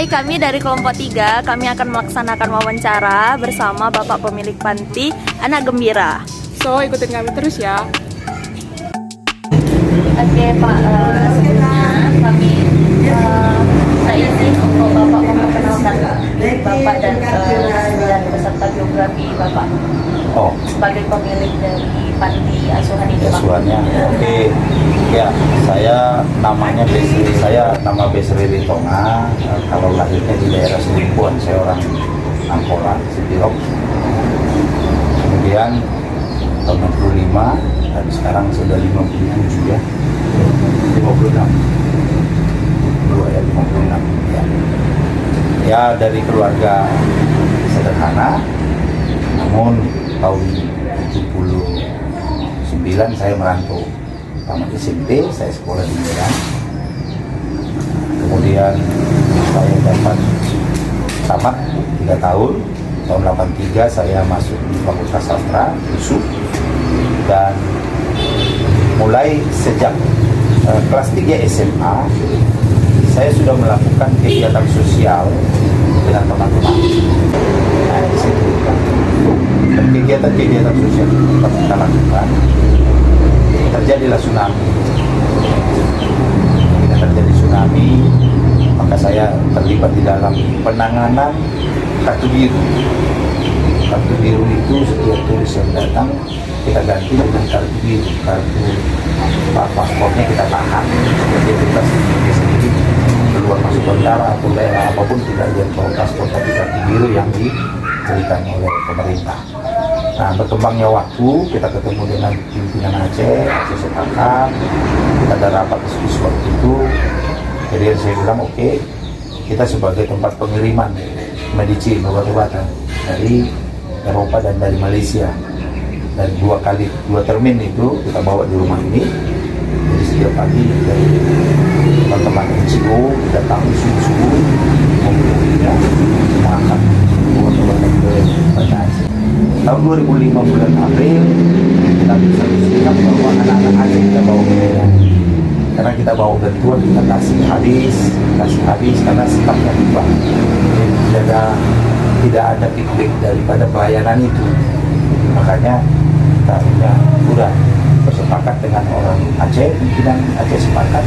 Hai, kami dari kelompok 3, kami akan melaksanakan wawancara bersama Bapak pemilik panti Anak Gembira. So, ikutin kami terus ya. Oke Pak, sebelumnya kami minta izin untuk Bapak memperkenalkan Bapak dan peserta biografi Bapak sebagai pemilik dari panti asuhan ini Pak. Asuhannya, oke. Ya, saya nama Besri Ritonga. Kalau lahirnya di daerah Selimpuan, saya orang Angkola, Sipirok. Kemudian tahun 65 dan sekarang sudah 57 ya. 56. 56 ya. Ya, dari keluarga sederhana, namun tahun 79 saya merantau. Tamat SMP, saya sekolah di Medan. Kemudian saya dapat tamat 3 tahun. Tahun 83 saya masuk di Fakultas Sastra, USU. Dan mulai sejak kelas 3 SMA, saya sudah melakukan kegiatan sosial dengan teman-teman. Nah, di situ dan kegiatan sosial yang kita lakukan, terjadilah tsunami. Ketika terjadi tsunami, maka saya terlibat di dalam penanganan kartu biru. Kartu biru itu setiap turis yang datang kita ganti dengan kartu biru. Kartu paspornya kita tahan. Jadi kita sendiri keluar masuk bandara atau daerah apapun tidak lihat paspor, tapi kartu biru yang diberikan oleh pemerintah. Nah, berkembangnya waktu, kita ketemu dengan pimpinan Aceh sepakat, kita ada rapat diskusi waktu itu. Jadi saya bilang oke, kita sebagai tempat pengiriman medicine obat-obatan dari Eropa dan dari Malaysia, dan dua termin itu kita bawa di rumah ini. Jadi setiap pagi dari teman-teman NGO datang subuh mengumpulkan makan obat-obatan ke Aceh. Tahun 2005 bulan April kita bisa bersikap bahwa anak-anak Aceh kita bawa ke Medan. Karena kita bawa bantuan, kita kasih habis karena stoknya tiba. Tidak ada feedback daripada pelayanan itu. Makanya kita udah bersepakat dengan orang Aceh, pimpinan Aceh sepakat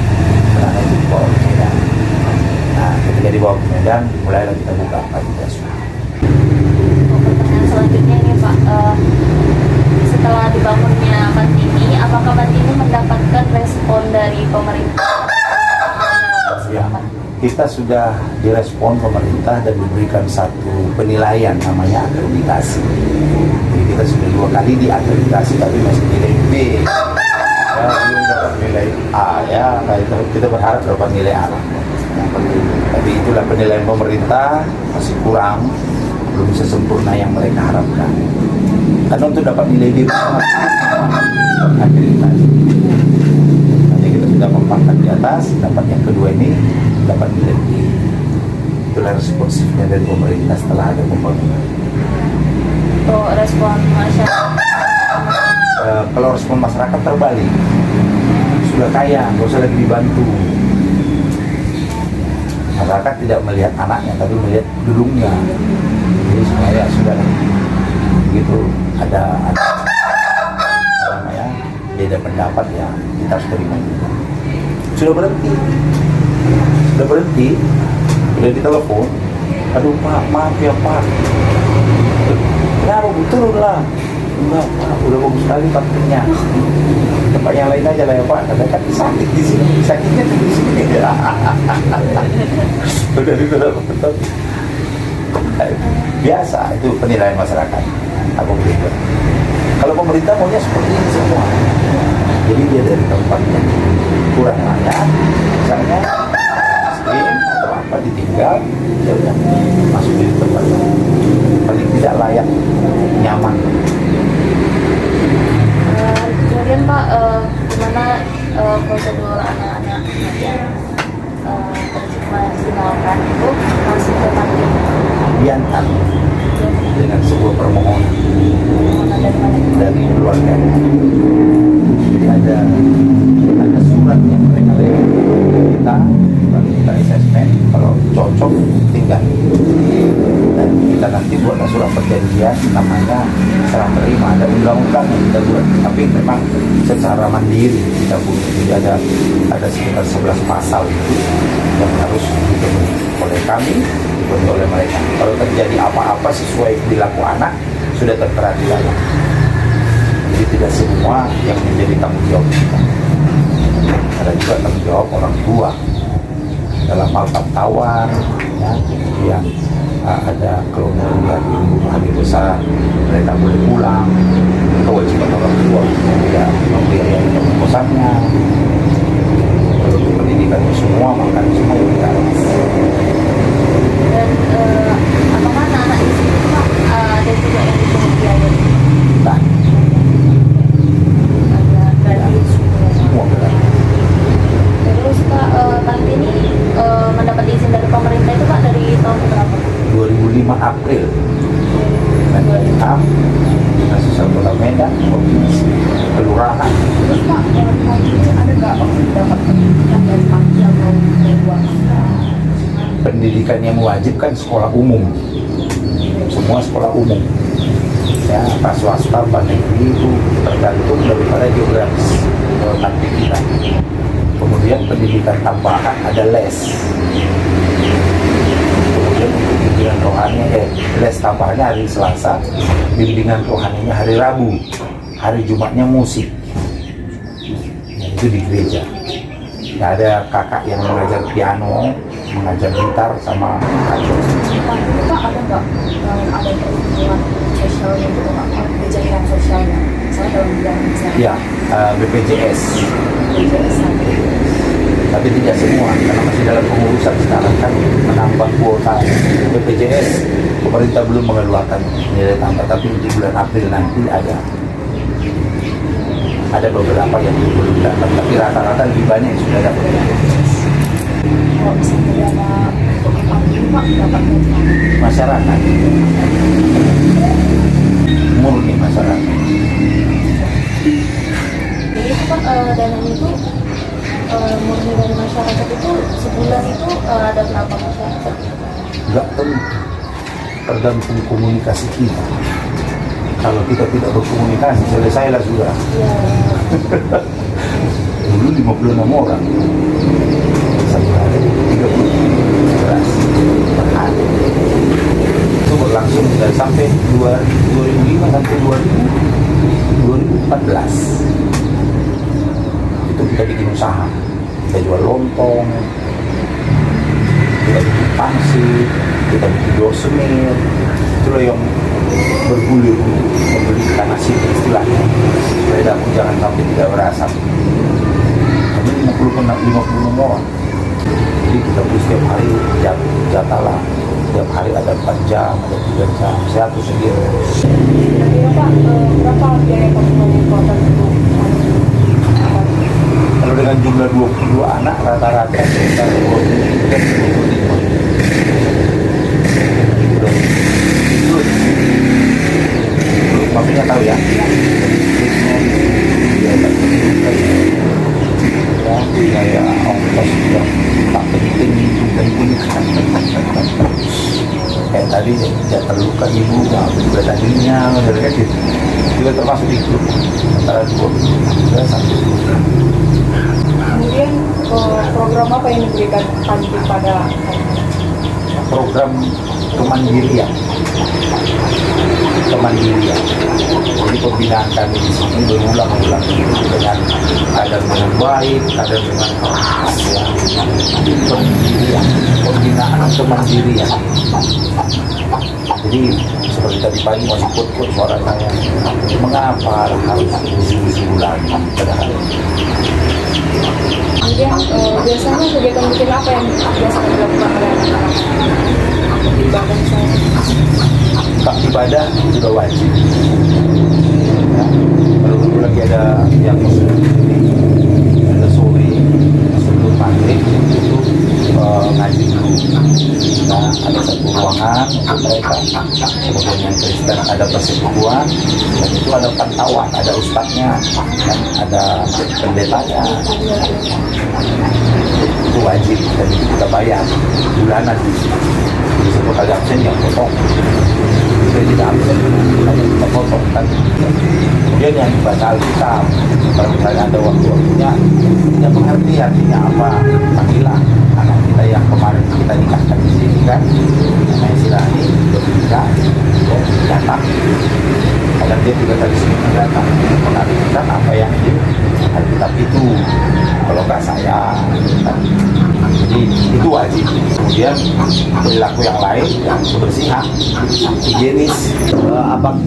karena itu dibawa ke Medan. Nah, ketika dibawa ke Medan, mulailah kita buka panti asuhan. Pertanyaan selanjutnya ini Pak, setelah dibangunnya panti ini, apakah panti ini mendapatkan respon dari pemerintah? Ya, kita sudah direspon pemerintah dan diberikan satu penilaian namanya akreditasi. Jadi kita sudah 2 kali diakreditasi tapi masih nilai B. Ya, belum dapat nilai A ya. Nah, kita berharap dapat nilai A. Tapi itulah penilaian pemerintah, masih kurang, belum bisa sempurna yang mereka harapkan. Karena untuk dapat nilai D akreditasi. Nanti kita sudah mempangkat di atas, dapat yang kedua ini dapat nilai D. Itulah responsifnya dari pemerintah setelah ada pembangunan. Untuk respon masyarakat? Kalau respon masyarakat terbalik, sudah kaya, nggak usah lagi dibantu. Masyarakat tidak melihat anaknya, tapi melihat dulungnya. Jadi sebenarnya sudah begitu ada namanya beda pendapat ya, kita harus terima juga. Sudah berhenti, udah ditelepon, aduh Pak, maaf ya Pak, kenapa turun lah? Enggak Pak, udah bagus sekali partinya. Tempat yang lain aja lah ya Pak, katakan sakit di sini, sakitnya di sini. Udah ditelepon. Biasa, itu penilaian masyarakat. Aku begitu. Kalau pemerintah maunya seperti ini semua. Jadi dia dari tempat yang kurang layak, misalnya miskin atau apa ditinggal, dia udah masuk di tempat yang paling tidak layak, nyaman. Kemudian Pak, gimana prosedur anak-anak yang terjemahan itu masuk ke panti? Diantar dengan sebuah permohonan dari keluarga. Jadi ada surat yang mereka lewat kita, lalu kita assessment kalau cocok secara mandiri kita pun. Jadi ada sekitar 11 pasal itu yang harus dipenuhi oleh kami, dipenuhi oleh mereka. Kalau terjadi apa-apa sesuai perilaku anak sudah tertera di dalam. Jadi tidak semua yang menjadi tanggung jawab kita. Ada juga tanggung jawab orang tua dalam hal pantauan, ya, kemudian ada kalau melihat hari besar mereka boleh pulang, kewajiban orang tua tidak membiayai kosannya. Kalau untuk pendidikannya semua maka semua kita harus. Dan apakah anak-anak di sini Pak ada juga yang dipungut biaya? Nah, Ada gratis semua berarti. Terus Pak, Tanti ini mendapat izin dari pemerintah itu Pak dari tahun berapa? 2005 April Menkumham, Dinas Sosial Kota Medan, Provinsi, Kelurahan. Terus Pak, ada nggak dapat pendidikan dari panti atau dari luar? Pendidikan yang wajib kan sekolah umum, semua sekolah umum, ya, apa swasta, apa negeri itu tergantung daripada geografis nanti kita. Kemudian pendidikan tambahan ada les. Kemudian untuk bimbingan rohani, les tambahannya hari Selasa, bimbingan rohaninya hari Rabu, hari Jumatnya musik. Nah, itu di gereja. Nah, ada kakak yang mengajar piano, mengajar gitar sama kacau. Pak, ada nggak ada perlindungan sosialnya gitu Pak, kejadian sosialnya? Saya dalam bidang misalnya. Ya, BPJS. Tapi tidak semua, karena masih dalam pengurusan sekarang kan menambah kuota BPJS. Pemerintah belum mengeluarkan nilai tambah, tapi di bulan April nanti ada beberapa yang belum dapat, tapi rata-rata lebih banyak yang sudah dapat BPJS. Kalau misalnya ada untuk panti Pak, dapatnya di mana? Masyarakat, murni masyarakat. Jadi itu Pak, dananya itu murni dari masyarakat itu sebulan itu ada berapa masyarakat? Nggak tentu, tergantung komunikasi kita. Kalau kita tidak berkomunikasi, selesailah sudah. Ya, Dulu 56 orang, satu hari 30 beras per hari. Itu berlangsung dari sampai 2005 sampai 2014. Itu kita bikin usaha, kita jual lontong, kita bikin pangsit, kita bikin dosemir. Itulah yang bergulir untuk membeli tanah sini istilahnya, supaya dapur jangan sampai tidak berasap. Kami 56 orang, jadi kita beli setiap hari jatah lah, setiap hari ada 4 jam, ada 3 jam, saya atur sendiri. jadi ya Pak, berapa biaya konsumen total itu? Kalau dengan jumlah 22 anak rata-rata sekitar 25. Maksudnya tahu ya, biaya ongkos yang tak penting kayak tadi ya terluka ibu, juga tadinya juga termasuk itu antara 2 sampai 10. Kemudian program apa yang diberikan panti pada program kemandirian. Jadi pembinaan kami di sini berulang-ulang itu dengan kadang dengan baik, kadang dengan keras, ya. Kemandirian, pembinaan kemandirian. Jadi seperti tadi pagi masih kuat-kuat suara saya. Mengapa harus usul-usul lagi padahal? kemudian biasanya kegiatan apa yang biasanya dilakukan oleh anak-anak ibadah misalnya? Pak, ibadah sudah wajib. Ya. Kalau dulu lagi ada yang ada sore sebelum maghrib itu ngaji dulu. Nah, ada satu ruangan untuk mereka. Kemudian yang Kristen ada persekutuan dan itu ada pantauan, ada ustadznya dan ada pendetanya. Itu wajib dan itu kita bayar bulanan. Jadi satu kali absen yang potong. saya tidak absen, hanya kita potong kan. Kemudian yang batal kita, kalau misalnya ada waktu-waktunya, punya mengerti artinya apa, panggilan anak kita yang kemarin kita nikahkan di sini kan, namanya Sirani, dia menikah, ya, datang. Kadang dia juga tadi seminggu datang, mengartikan apa yang di Alkitab itu, kalau nggak saya, kan. Jadi itu wajib. Kemudian perilaku yang lain, yang kebersihan, higienis.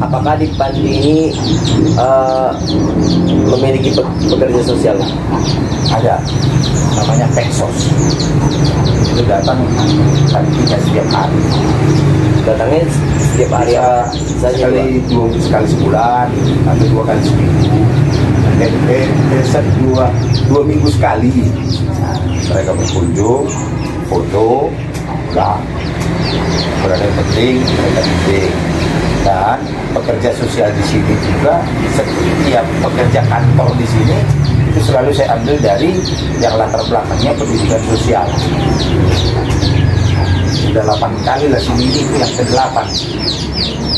Apakah di panti ini memiliki pekerja sosial? Ada, namanya Peksos. Itu datang kali 3 setiap hari. Datangnya setiap hari apa saja? Sekali sebulan atau 2 kali seminggu. Dua minggu sekali. Nah, mereka berkunjung, foto, nah, berada yang penting mereka bimbing. Dan pekerja sosial di sini juga, setiap pekerja kantor di sini itu selalu saya ambil dari yang latar belakangnya pendidikan sosial. Sudah 8 kali lah sini, itu yang ke-8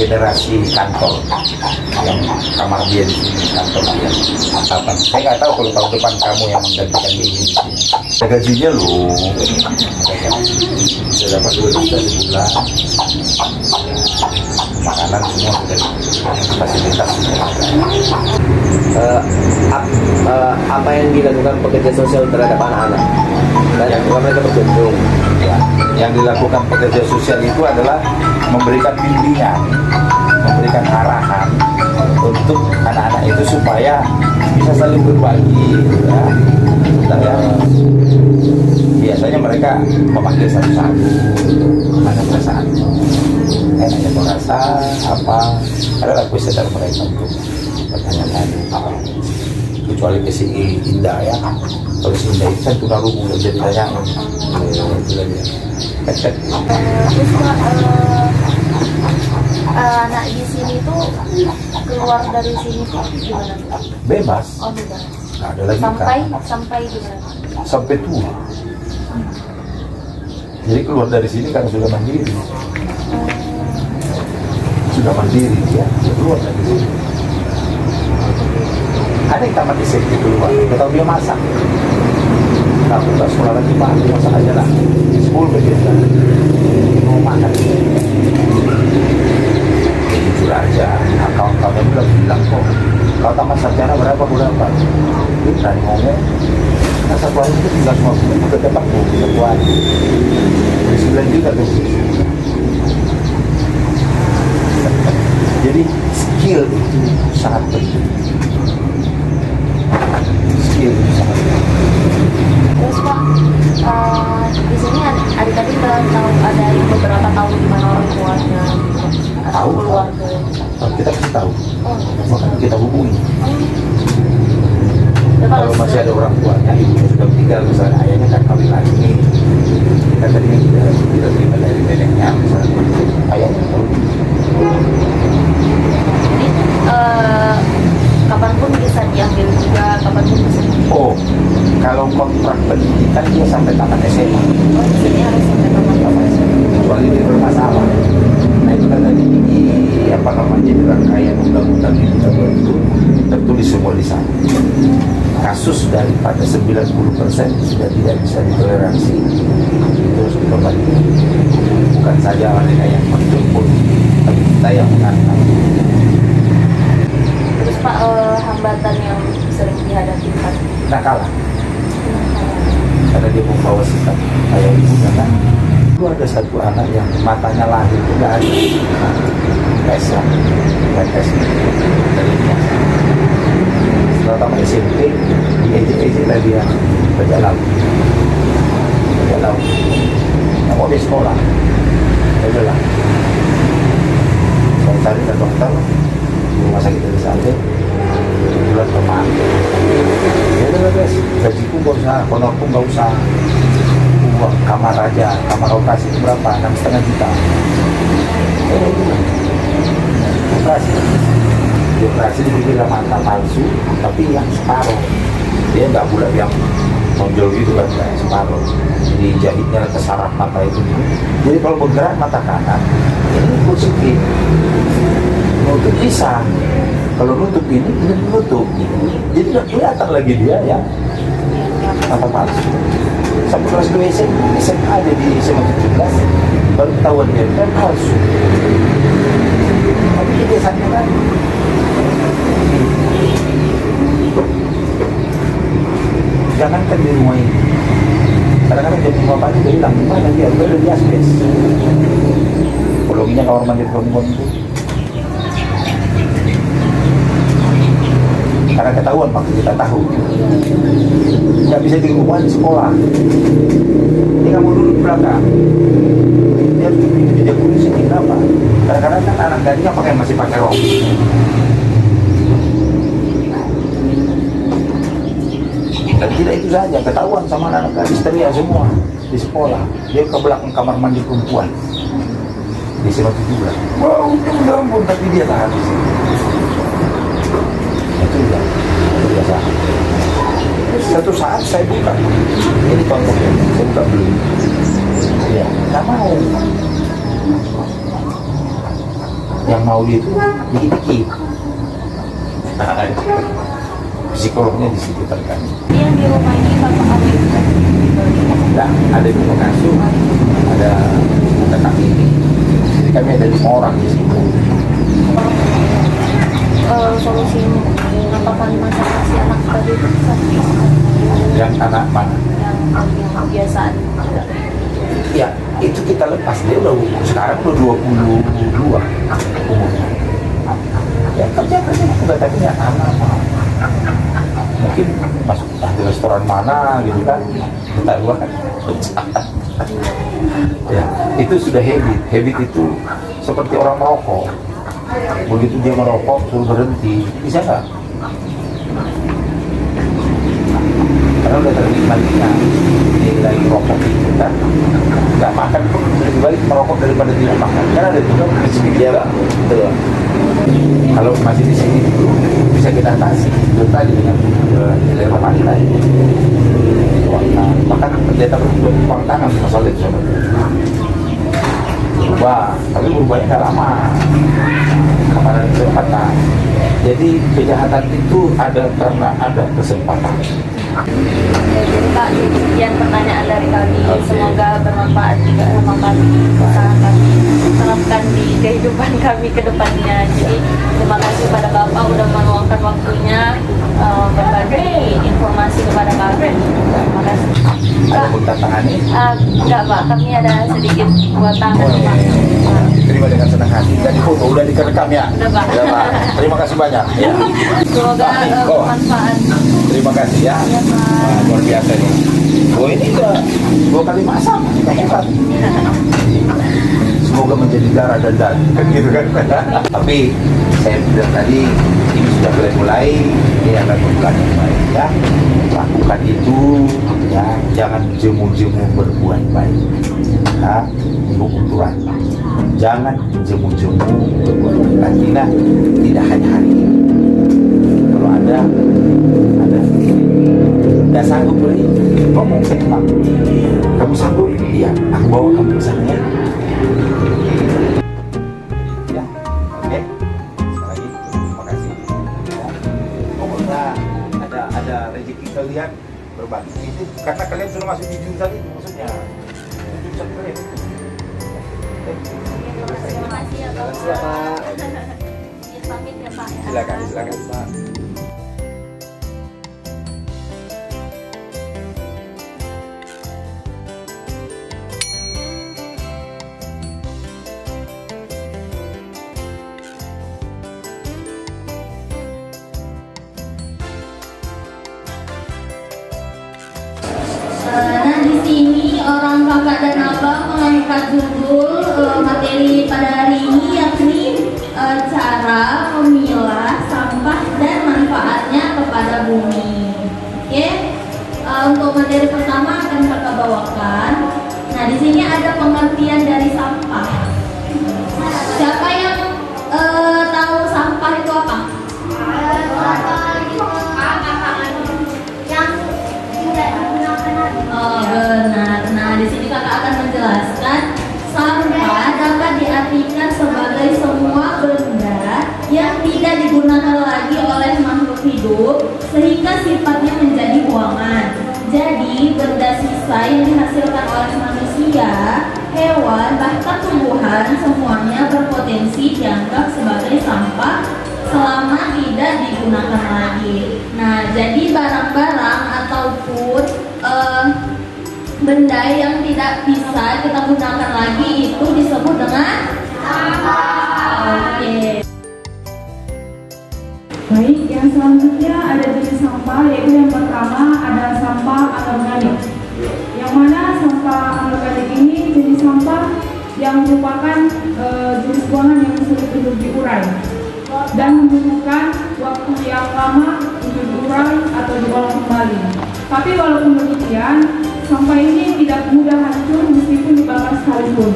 generasi kantor yang kamar dia di sini, kantor dia. Apa? Saya nggak tahu kalau tahun depan kamu yang menggantikan ini di sini. Gajinya loh, sudah dapat 2 juta sebulan. Makanan semua sudah fasilitas semua. Apa yang dilakukan pekerja sosial terhadap anak-anak dan mereka berkunjung? Ya, yang dilakukan pekerja sosial itu adalah memberikan bimbingan, memberikan arahan untuk anak-anak itu supaya bisa saling berbagi, ya. Biasanya mereka memanggil satu-satu, ada perasaan, enaknya merasa apa, adalah kuesioner mereka untuk pertanyaan apa. Kecuali ke si Indah ya, kalau si Indah itu kan tunarungu dan jadi tanya Terus Pak, anak di sini tuh keluar dari sini tuh gimana? bebas, Oh bebas. nggak ada lagi Sampai gimana? sampai tua. Jadi keluar dari sini karena sudah mandiri, ya keluar dari sini. Ada yang tamat SMP keluar, nggak tahu dia masak. Aku nggak sekolah lagi pak, dia masak aja lah. 10 dia mau makan. Ya, jujur aja, kawan-kawan bilang kok, kau tamat sarjana berapa? Dia berani ngomong. Nah satu hari itu tinggal 50, udah dapat satu hari. 9 juta tuh. Jadi skill itu sangat penting. Terus Pak, di sini adik tadi nggak tahu ada yang beberapa tahu di mana orang tuanya, atau Tahu. keluarga. Kita kasih tahu, Oh, makanya kita hubungi. ya, Kalau masih ada orang tuanya, ibunya sudah meninggal, misalnya ayahnya kan kawin lagi, kita tadinya kita terima dari neneknya, misalnya ayahnya tahu. Jadi kapanpun bisa diambil juga, kapanpun bisa. Oh, kalau kontrak pendidikan dia sampai tamat SMA, Oh, di sini harus sampai tamat SMA. kecuali dia bermasalah. Nah itu kan tadi di apa namanya di rangkaian undang-undang yang kita buat itu tertulis semua di sana. Kasus daripada 90% sudah tidak bisa ditoleransi, terus diperbaiki. Bukan saja mereka yang menjemput, tapi kita yang mengantar. Terus Pak, hambatan yang sering dihadapi Pak? Nakalan, karena dia membawa sikap ayah ibunya kan. Itu ada satu anak yang matanya lahir itu nggak ada, tes lah, tes dari dia. Setelah tamat SMP, di ejek lah dia kerja laut. Nggak mau dia sekolah, ya udahlah. Saya cari ke dokter di rumah sakit dari Saleh, bulan kemarin. Ya udah guys, gajiku nggak usah, honorku nggak usah. Uang kamar aja, kamar operasi itu berapa? 6,5 juta. Operasi dibikin mata palsu, tapi yang separuh. Dia nggak bulat yang menonjol gitu kan, kayak separuh. Jadi jahitnya ke saraf mata itu. Jadi kalau bergerak mata kanan, ini positif. Nutup bisa. Kalau nutup ini nutup. Jadi nggak kelihatan lagi dia ya. Mata palsu. Sampai kelas 2 SMA aja di SMA 17 baru ketahuan dia kan palsu. Tapi biasanya kan jangankan di rumah ini, kadang-kadang jam 5 pagi dia bilang mana dia udah di asbes. Psikologinya kamar mandi perempuan itu karena ketahuan waktu kita tahu nggak bisa di rumah, di sekolah ini kamu duduk di belakang, dia harus di jauh di sini. Kenapa? Kadang-kadang kan anak gadisnya masih pakai rok. Dan tidak itu saja, ketahuan sama anak gadis teriak semua di sekolah. Dia ke belakang kamar mandi perempuan di SMA 17. Wow, udah ampun, tapi dia tahan di sini. Itu ya, itu biasa. Satu saat saya buka, ini contohnya, saya buka dulu. Ya, nggak mau. Yang mau dia itu dikit-dikit. Psikolognya di situ terkait. Yang di rumah ini bapak kami Nah, ada di pengasuh, ada kami ini. Jadi kami ada 5 orang di situ. solusi apa kali masalah si anak tadi itu Yang anak mana? yang kebiasaan. Ya, itu kita lepas. Dia udah sekarang udah 22 umurnya. Ya kerja juga tapi ya anak. Mungkin masuk di restoran mana gitu kan, kita luar. Ya, itu sudah habit. Habit itu seperti orang merokok. Begitu dia merokok, suruh berhenti, bisa nggak? Karena udah ternikmatinya nilai rokok itu kan. Nggak makan pun lebih baik merokok daripada tidak makan. Karena ada juga prinsip dia lah. Betul. Kalau masih di sini dulu bisa kita atasi. Itu tadi dengan nilai rokok tadi. Bahkan pendeta berubah tangan masalah itu. Berubah, tapi berubahnya nggak lama. Kemarin kesempatan. Jadi kejahatan itu ada karena ada kesempatan. Ya, jadi Pak, sekian pertanyaan dari kami. Okay. Semoga bermanfaat juga sama kami. Usaha kami terapkan di kehidupan kami ke depannya. Jadi terima kasih pada Bapak udah meluangkan waktunya berbagi informasi kepada kami. Terima kasih. Ada buat tangani. Enggak Pak, kami ada sedikit buat tangan Pak. Terima dengan senang hati. Dan foto udah dikerekam ya. Udah, Pak. Ya, Pak. Terima kasih banyak. Ya. Semoga bermanfaat. Terima kasih ya. Ya, Pak. Wah, luar biasa nih. Oh ini udah 2 kali masak. Kita hebat. Semoga menjadi darah dan daging kan gitu kan. Tapi saya bilang tadi ini sudah mulai ini akan membuka yang baik ya. Lakukan itu ya, jangan jemu-jemu berbuat baik. Nah, ini hukum Tuhan. Jangan jemu-jemu berbuat baik. Karena tidak hanya hari ini. Kalau ada nggak sanggup beli, ngomong sama Pak. Kamu sanggup? Iya, aku bawa kamu ke sana ya. Ya, oke. Sekali lagi, terima kasih. Ya. Pokoknya ada rezeki kalian berbagi. Itu karena kalian sudah masuk di jurusan itu maksudnya. Jurusan kalian. Terima kasih ya Pak. Silakan. Ya, pamit ya Pak. Silakan Pak. Nah, di sini orang kakak dan abang mengangkat judul materi pada hari ini, yakni cara memilah sampah dan manfaatnya kepada bumi. Oke, untuk materi pertama akan kakak bawakan. Nah, di sini ada pengertian dari sampah. Siapa yang tahu sampah itu apa? Yang tidak digunakan Oh, benar. Nah, di sini kakak akan menjelaskan sampah dapat diartikan sebagai semua benda yang tidak digunakan lagi oleh makhluk hidup sehingga sifatnya menjadi buangan. Jadi, benda sisa yang dihasilkan oleh manusia, hewan, bahkan tumbuhan semuanya berpotensi dianggap sebagai sampah selama tidak digunakan lagi. Nah, jadi barang-barang ataupun benda yang tidak bisa kita gunakan lagi itu disebut dengan sampah. Oke. Baik, yang selanjutnya ada jenis sampah, yaitu yang pertama ada sampah anorganik. Yang mana sampah anorganik ini jenis sampah yang merupakan jenis buangan yang sulit untuk diurai dan membutuhkan waktu yang lama untuk diurai atau diolah kembali. Tapi walaupun demikian, sampah ini tidak mudah hancur meskipun dibakar sekalipun.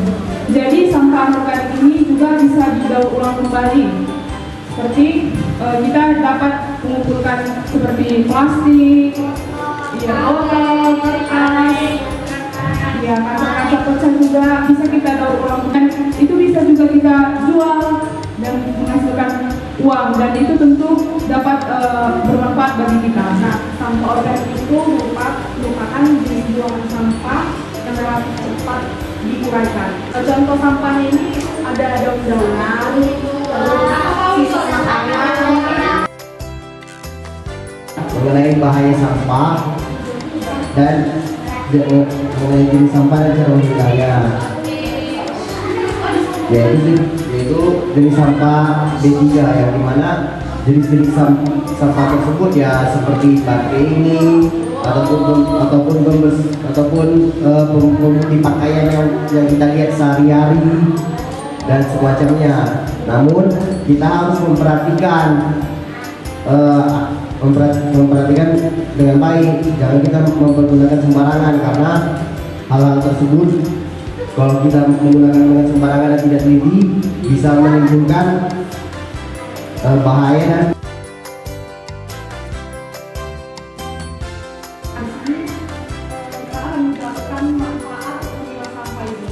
Jadi sampah anorganik ini juga bisa didaur ulang kembali. Seperti kita dapat mengumpulkan seperti plastik, botol, kertas, kaca-kaca pecah juga bisa kita daur ulang, dan itu bisa juga kita jual dan menghasilkan uang, dan itu tentu dapat bermanfaat bagi kita. Nah, sampah organik itu merupakan jenis buangan sampah yang relatif cepat diuraikan. Contoh sampahnya ini ada daun-daunan, sisa makanan. Mengenai bahaya sampah dan mengenai jenis sampah dan cara memilahnya, yaitu jenis sampah B3, yang dimana jenis-jenis sampah tersebut ya seperti baterai ini ataupun pemutih pakaian yang kita lihat sehari-hari dan semacamnya. Namun kita harus memperhatikan dengan baik, jangan kita mempergunakan sembarangan, karena hal-hal tersebut kalau kita menggunakan dengan sembarangan dan tidak teliti bisa menimbulkan bahaya dan menjelaskan manfaat pemilah sampah itu.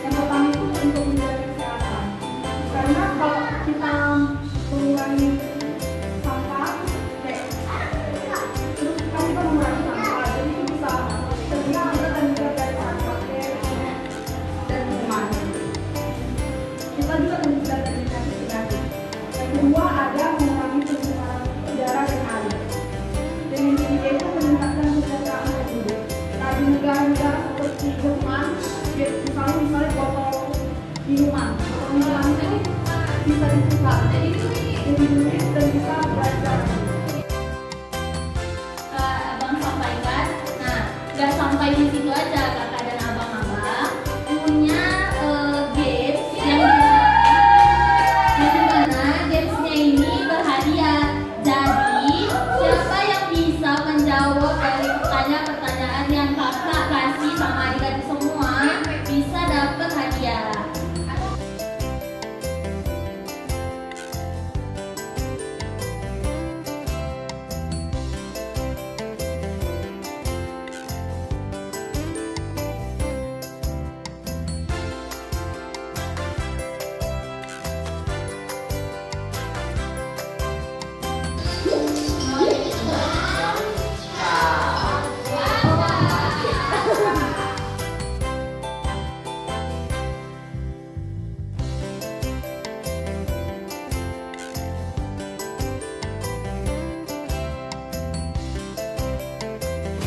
Yang pertama itu untuk menjaga kesehatan. Karena kalau kita mengurangi sampah, terus kita mengurangi sampah, jadi itu bisa terhindar dan menjaga bakteri dan kuman. Kita juga menjaga penyakit. Yang kedua ada mengurangi pencemaran udara dan air. Dan yang ketiga itu meningkatkan kesejahteraan penduduk. Nah, di negara-negara seperti Jerman, misalnya botol minuman itu bisa ditukar, jadi duit dan bisa belajar. Abang sampaikan. Nah, nggak sampai di situ aja, kakak dan abang-abang punya games yang dimana gamesnya ini berhadiah. Jadi siapa yang bisa menjawab dari pertanyaan-pertanyaan yang kakak kasih sama adik-adik semua bisa dapat hadiah.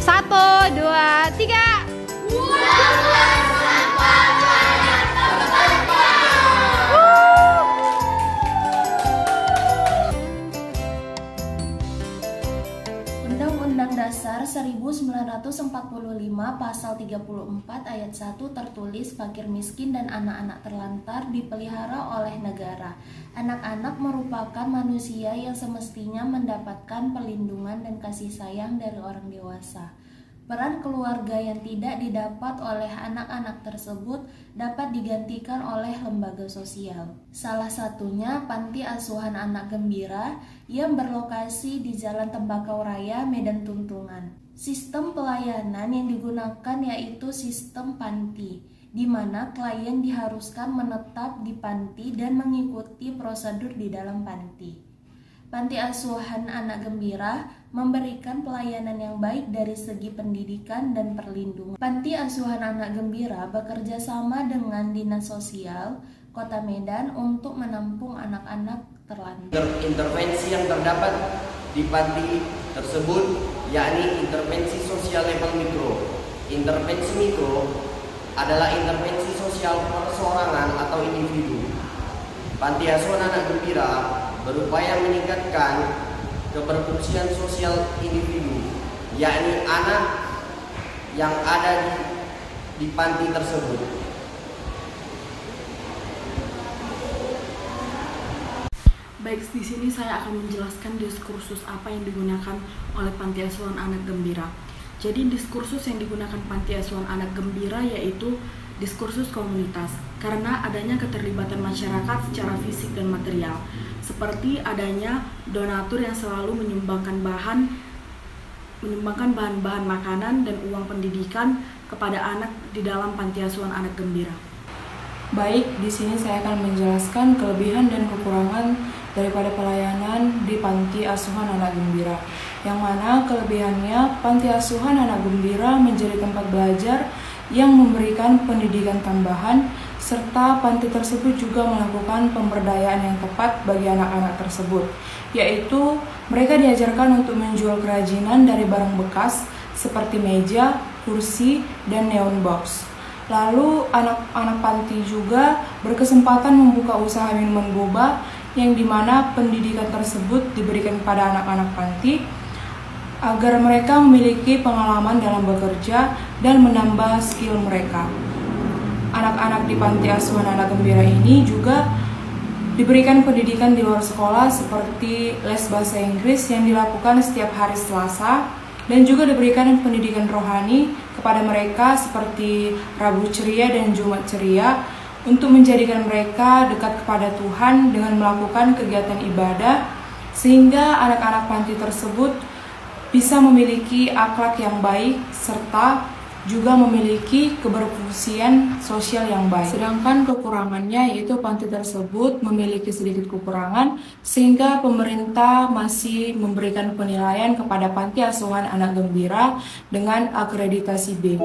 Satu, dua, tiga. Undang-Undang Dasar 1945 Pasal 34 Ayat 1 tertulis fakir miskin dan anak-anak terlantar dipelihara oleh negara. Anak-anak merupakan manusia yang semestinya mendapatkan perlindungan dan kasih sayang dari orang dewasa. Peran keluarga yang tidak didapat oleh anak-anak tersebut dapat digantikan oleh lembaga sosial. Salah satunya Panti Asuhan Anak Gembira yang berlokasi di Jalan Tembakau Raya, Medan Tuntungan. Sistem pelayanan yang digunakan yaitu sistem panti, di mana klien diharuskan menetap di panti dan mengikuti prosedur di dalam panti. Panti Asuhan Anak Gembira memberikan pelayanan yang baik dari segi pendidikan dan perlindungan. Panti Asuhan Anak Gembira bekerja sama dengan Dinas Sosial Kota Medan untuk menampung anak-anak terlantar. Intervensi yang terdapat di panti tersebut yakni intervensi sosial level mikro. Intervensi mikro adalah intervensi sosial perseorangan atau individu. Panti Asuhan Anak Gembira berupaya meningkatkan keberfungsian sosial individu, yakni anak yang ada di panti tersebut. Baik, di sini saya akan menjelaskan diskursus apa yang digunakan oleh Panti Asuhan Anak Gembira. Jadi diskursus yang digunakan Panti Asuhan Anak Gembira yaitu diskursus komunitas, karena adanya keterlibatan masyarakat secara fisik dan material, seperti adanya donatur yang selalu menyumbangkan bahan-bahan makanan dan uang pendidikan kepada anak di dalam Panti Asuhan Anak Gembira. Baik, di sini saya akan menjelaskan kelebihan dan kekurangan daripada pelayanan di Panti Asuhan Anak Gembira. Yang mana kelebihannya, Panti Asuhan Anak Gembira menjadi tempat belajar yang memberikan pendidikan tambahan, serta panti tersebut juga melakukan pemberdayaan yang tepat bagi anak-anak tersebut, yaitu mereka diajarkan untuk menjual kerajinan dari barang bekas seperti meja, kursi, dan neon box. Lalu anak-anak panti juga berkesempatan membuka usaha minuman boba, yang dimana pendidikan tersebut diberikan kepada anak-anak panti agar mereka memiliki pengalaman dalam bekerja dan menambah skill mereka. Anak-anak di Panti Asuhan Anak Gembira ini juga diberikan pendidikan di luar sekolah seperti les bahasa Inggris yang dilakukan setiap hari Selasa, dan juga diberikan pendidikan rohani kepada mereka seperti Rabu Ceria dan Jumat Ceria untuk menjadikan mereka dekat kepada Tuhan dengan melakukan kegiatan ibadah, sehingga anak-anak panti tersebut bisa memiliki akhlak yang baik serta juga memiliki keberfungsian sosial yang baik. Sedangkan kekurangannya yaitu panti tersebut memiliki sedikit kekurangan, sehingga pemerintah masih memberikan penilaian kepada Panti Asuhan Anak Gembira dengan akreditasi B.